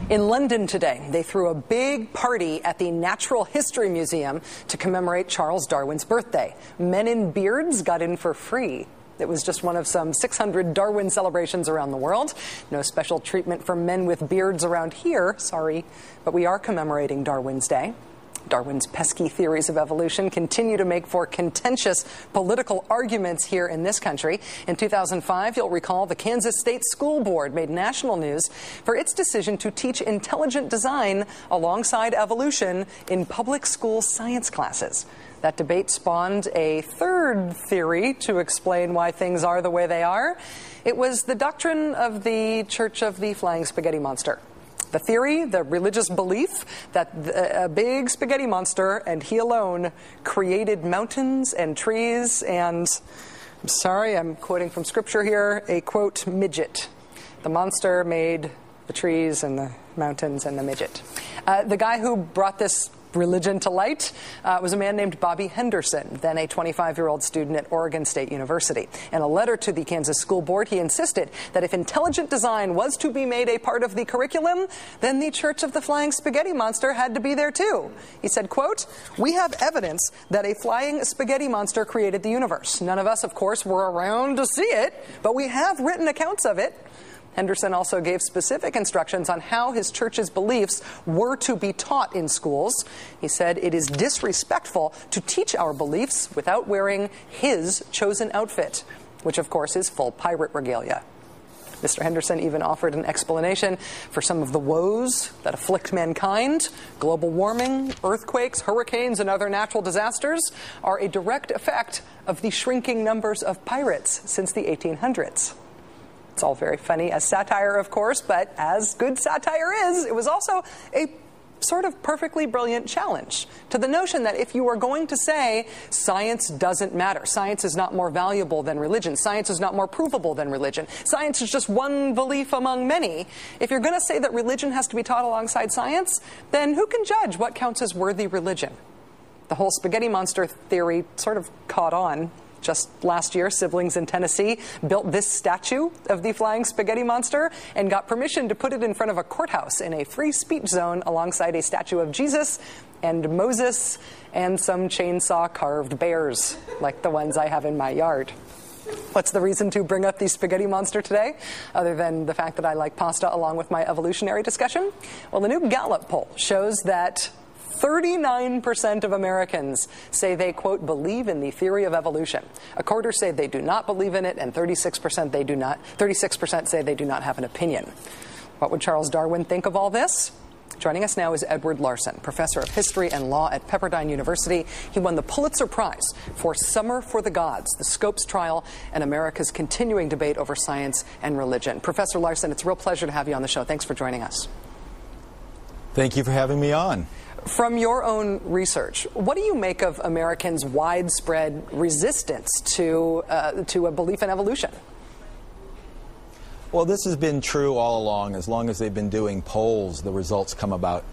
In London today, they threw a big party at the Natural History Museum to commemorate Charles Darwin's birthday. Men in beards got in for free. It was just one of some 600 Darwin celebrations around the world. No special treatment for men with beards around here, sorry, but we are commemorating Darwin's Day. Darwin's pesky theories of evolution continue to make for contentious political arguments here in this country. In 2005, you'll recall the Kansas State School Board made national news for its decision to teach intelligent design alongside evolution in public school science classes. That debate spawned a third theory to explain why things are the way they are. It was the doctrine of the Church of the Flying Spaghetti Monster. The theory, the religious belief that a big spaghetti monster and he alone created mountains and trees and, I'm sorry, I'm quoting from scripture here, a quote, midget. The monster made the trees and the mountains and the midget. The guy who brought this religion to light was a man named Bobby Henderson, then a 25-year-old student at Oregon State University. In a letter to the Kansas School Board, he insisted that if intelligent design was to be made a part of the curriculum, then the Church of the Flying Spaghetti Monster had to be there too. He said, quote, "We have evidence that a flying spaghetti monster created the universe. None of us, of course, were around to see it, but we have written accounts of it." Henderson also gave specific instructions on how his church's beliefs were to be taught in schools. He said, "It is disrespectful to teach our beliefs without wearing his chosen outfit," which of course is full pirate regalia. Mr. Henderson even offered an explanation for some of the woes that afflict mankind. Global warming, earthquakes, hurricanes, and other natural disasters are a direct effect of the shrinking numbers of pirates since the 1800s. It's all very funny as satire, of course, but as good satire is, it was also a sort of perfectly brilliant challenge to the notion that if you are going to say science doesn't matter, science is not more valuable than religion, science is not more provable than religion, science is just one belief among many, if you're going to say that religion has to be taught alongside science, then who can judge what counts as worthy religion? The whole spaghetti monster theory sort of caught on. Just last year, siblings in Tennessee built this statue of the flying spaghetti monster and got permission to put it in front of a courthouse in a free speech zone alongside a statue of Jesus and Moses and some chainsaw-carved bears, like the ones I have in my yard. What's the reason to bring up the spaghetti monster today, other than the fact that I like pasta along with my evolutionary discussion? Well, the new Gallup poll shows that 39% of Americans say they, quote, believe in the theory of evolution. A quarter say they do not believe in it, and 36% say they do not have an opinion. What would Charles Darwin think of all this? Joining us now is Edward Larson, professor of history and law at Pepperdine University. He won the Pulitzer Prize for Summer for the Gods, the Scopes trial, and America's continuing debate over science and religion. Professor Larson, it's a real pleasure to have you on the show. Thanks for joining us. Thank you for having me on. From your own research, what do you make of Americans' widespread resistance to a belief in evolution? Well, this has been true all along. As long as they've been doing polls, the results come about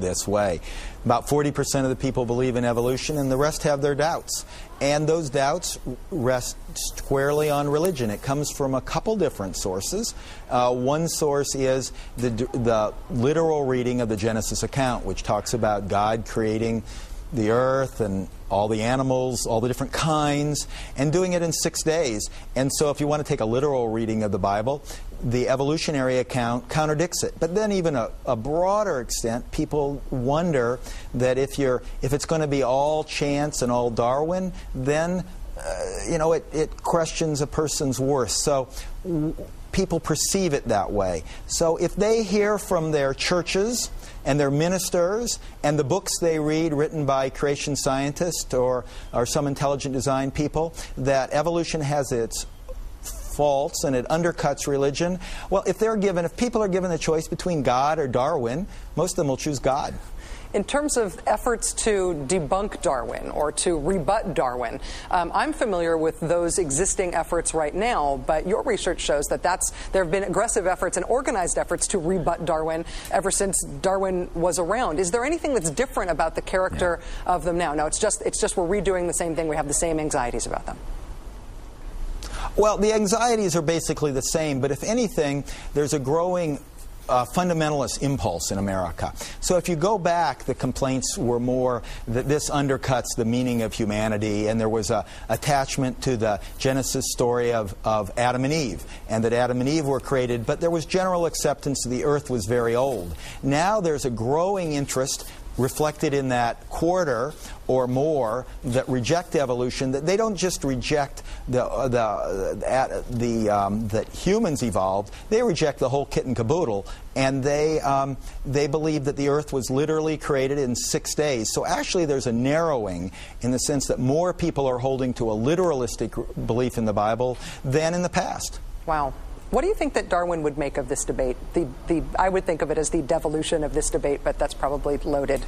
this way. About 40% of the people believe in evolution, and the rest have their doubts. And those doubts rest squarely on religion. It comes from a couple different sources. One source is the literal reading of the Genesis account, which talks about God creating the earth and all the animals, all the different kinds, and doing it in 6 days. And so if you want to take a literal reading of the Bible, the evolutionary account contradicts it. But then even a broader extent, people wonder that if it's going to be all chance and all Darwin, then it questions a person's worth. So people perceive it that way. So if they hear from their churches and their ministers and the books they read written by creation scientists or some intelligent design people that evolution has its faults and it undercuts religion, well, if people are given the choice between God or Darwin, most of them will choose God. In terms of efforts to debunk Darwin or to rebut Darwin, I'm familiar with those existing efforts right now, but your research shows that there have been aggressive efforts and organized efforts to rebut Darwin ever since Darwin was around. Is there anything that's different about the character of them now? No, it's just we're redoing the same thing. We have the same anxieties about them. Well, the anxieties are basically the same, but if anything, there's a growing fundamentalist impulse in America. So if you go back, the complaints were more that this undercuts the meaning of humanity, and there was a attachment to the Genesis story of Adam and Eve, and that Adam and Eve were created, but there was general acceptance that the earth was very old. Now there's a growing interest reflected in that quarter or more that reject evolution, that they don't just reject that humans evolved, they reject the whole kit and caboodle, and they believe that the earth was literally created in 6 days. So actually there's a narrowing in the sense that more people are holding to a literalistic belief in the Bible than in the past. Wow. What do you think that Darwin would make of this debate? I would think of it as the devolution of this debate, but that's probably loaded.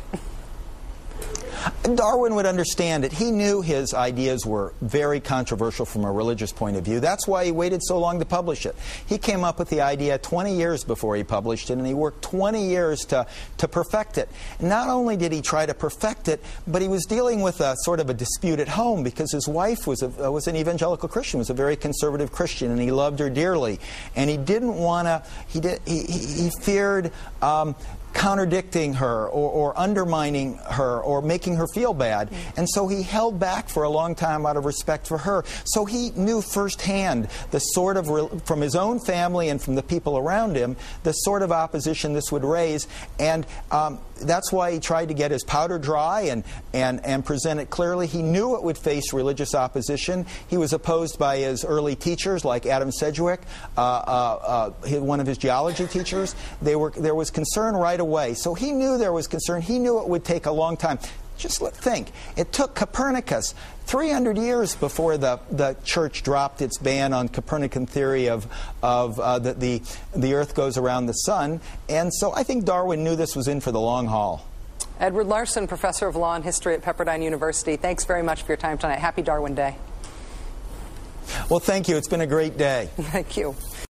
Darwin would understand it. He knew his ideas were very controversial from a religious point of view. That's why he waited so long to publish it. He came up with the idea 20 years before he published it, and he worked 20 years to perfect it. Not only did he try to perfect it, but he was dealing with a sort of a dispute at home, because his wife was an evangelical Christian, was a very conservative Christian, and he loved her dearly. And he didn't want to, he feared contradicting her or undermining her or making her feel bad. And so he held back for a long time out of respect for her. So he knew firsthand the sort of, from his own family and from the people around him, the sort of opposition this would raise. And that's why he tried to get his powder dry and present it clearly. He knew it would face religious opposition. He was opposed by his early teachers, like Adam Sedgwick, one of his geology teachers. There was concern right away. So he knew there was concern. He knew it would take a long time. Just think, it took Copernicus 300 years before the church dropped its ban on Copernican theory of that the earth goes around the sun. And so I think Darwin knew this was in for the long haul. Edward Larson, professor of law and history at Pepperdine University, thanks very much for your time tonight. Happy Darwin Day. Well, thank you. It's been a great day. Thank you.